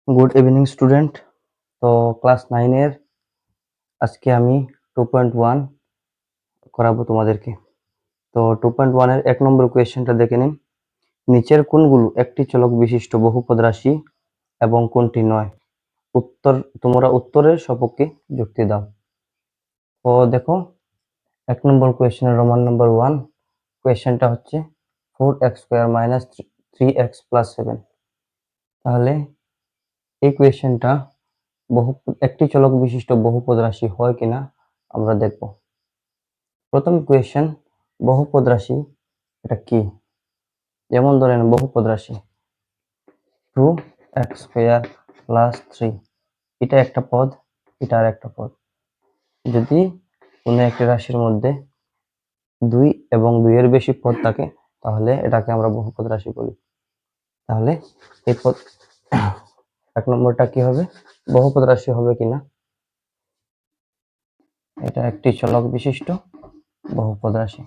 Good evening student. তো class 9 এর আজকে আমি 2.1 করাবো তোমাদেরকে। তো 2.1 এর 1 নম্বর কোয়েশ্চেনটা দেখে নিন। নিচের কোনগুলো একটি চলক বিশিষ্ট বহুপদ রাশি এবং কোনটি নয়? তোমরা উত্তরের সপক্ষে যুক্তি দাও। তো দেখো 1 নম্বর কোয়েশ্চেনের রোমান নাম্বার 1 কোয়েশ্চেনটা হচ্ছে 4x² - 3x + 7। তাহলে এই কোয়েশ্চেনটা একটি চলক বিশিষ্ট বহুপদ রাশি হয় কিনা আমরা দেখব। প্রথম কোয়েশ্চেন, বহুপদ রাশি এটা কি? যেমন ধরেন বহুপদ রাশি 2x² + 3, এটা একটা পদ, এটা আর একটা পদ। যদি কোনো একটি রাশির মধ্যে 2 এবং 2 এর বেশি পদ থাকে তাহলে এটাকে আমরা বহুপদ রাশি বলি। তাহলে এই পদ 1 নম্বরটা কি হবে? বহুপদ রাশি হবে কিনা। এটা একটি চলক বিশিষ্ট বহুপদ রাশি।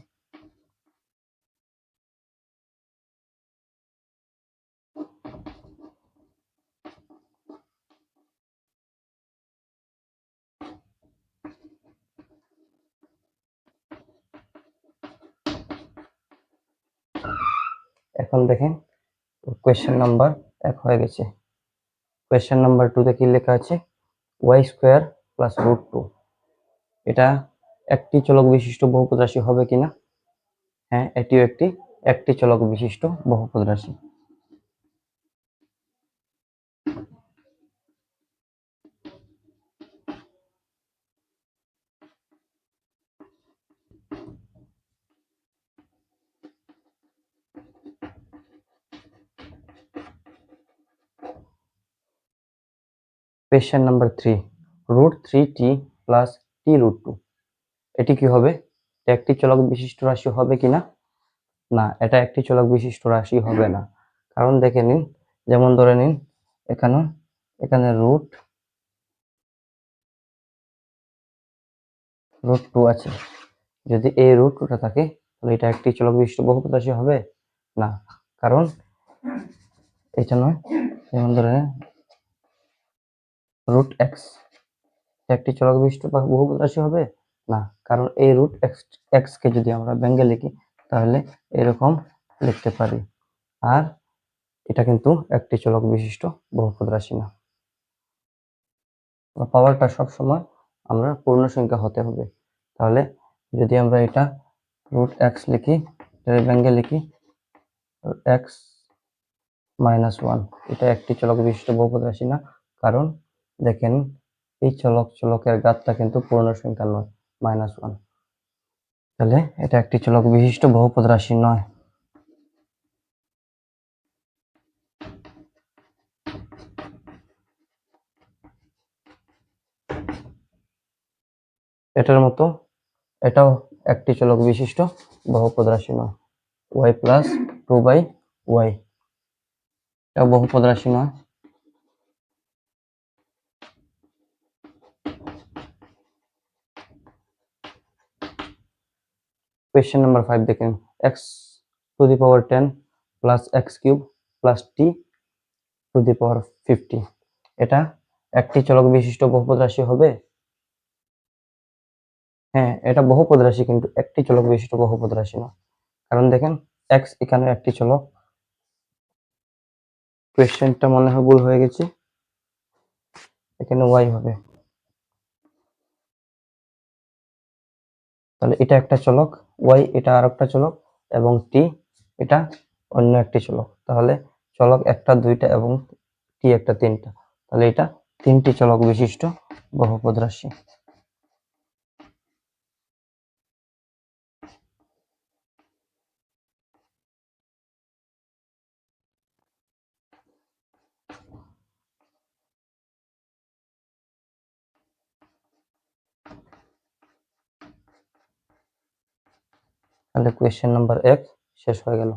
এখন দেখেন কোয়েশ্চেন নাম্বার 1 হয়ে গেছে। কোয়েশ্চেন নাম্বার 2 তে কি লেখা আছে? y² + √2, এটা একটি চলক বিশিষ্ট বহুপদ রাশি হবে কিনা। হ্যাঁ, এটিও একটি চলক বিশিষ্ট বহুপদ রাশি। কোয়েশ্চেন নাম্বার 3, √3t + t√2, এটি কি হবে? এটা একটি চলক বিশিষ্ট রাশি হবে কিনা। না, এটা একটি চলক বিশিষ্ট রাশি হবে না। কারণ দেখে নিন, যেমন ধরে নিন এখানে √2 আছে। যদি এই √2টা থাকে তাহলে এটা একটি চলক বিশিষ্ট বহুপদ রাশি হবে না। কারণ এটা নয়। যেমন ধরে √x একটি চলক বিশিষ্ট বহুপদ রাশি হবে না। কারণ এই √x কে যদি আমরা ব্যঙ্গে লিখি তাহলে এরকম লিখতে পারি। আর এটা কিন্তু একটি চলক বিশিষ্ট বহুপদ রাশি না। পাওয়ারটা সবসময় আমরা পূর্ণ সংখ্যা হতে হবে। তাহলে যদি আমরা এটা √x লিখি, এর ব্যঙ্গে লিখি x - 1, এটা একটি চলক বিশিষ্ট বহুপদ রাশি না। কারণ দেখেন এই চলকের ঘাতটা কিন্তু পূর্ণ সংখ্যা নয়, -1। তাহলে এটা একটি চলক বিশিষ্ট বহুপদ রাশি নয়। এটার মতো এটাও একটি চলক বিশিষ্ট বহুপদ রাশি নয়, y + 2/y, এটা বহুপদ রাশি নয়। কোয়েশ্চেন নাম্বার 5 দেখেন, x⁻10 + x³ + t⁻50, এটা একটি চলক বিশিষ্ট বহুপদ রাশি হবে। হ্যাঁ, এটা বহুপদ রাশি কিন্তু একটি চলক বিশিষ্ট বহুপদ রাশি না। কারণ দেখেন x এখানে একটি চলক। কোয়েশ্চেনটা মনে হয় ভুল হয়ে গেছে, এখানে y হবে। তাহলে এটা একটা চলক, y এটা আরেকটা চলক এবং t এটা অন্য একটি চলক। তাহলে চলক একটা, দুইটা এবং t একটা, তিনটা। তাহলে এটা তিনটি চলক বিশিষ্ট বহুপদ রাশি। তাহলে কোয়েশ্চেন নাম্বার 1 শেষ হয়ে গেল।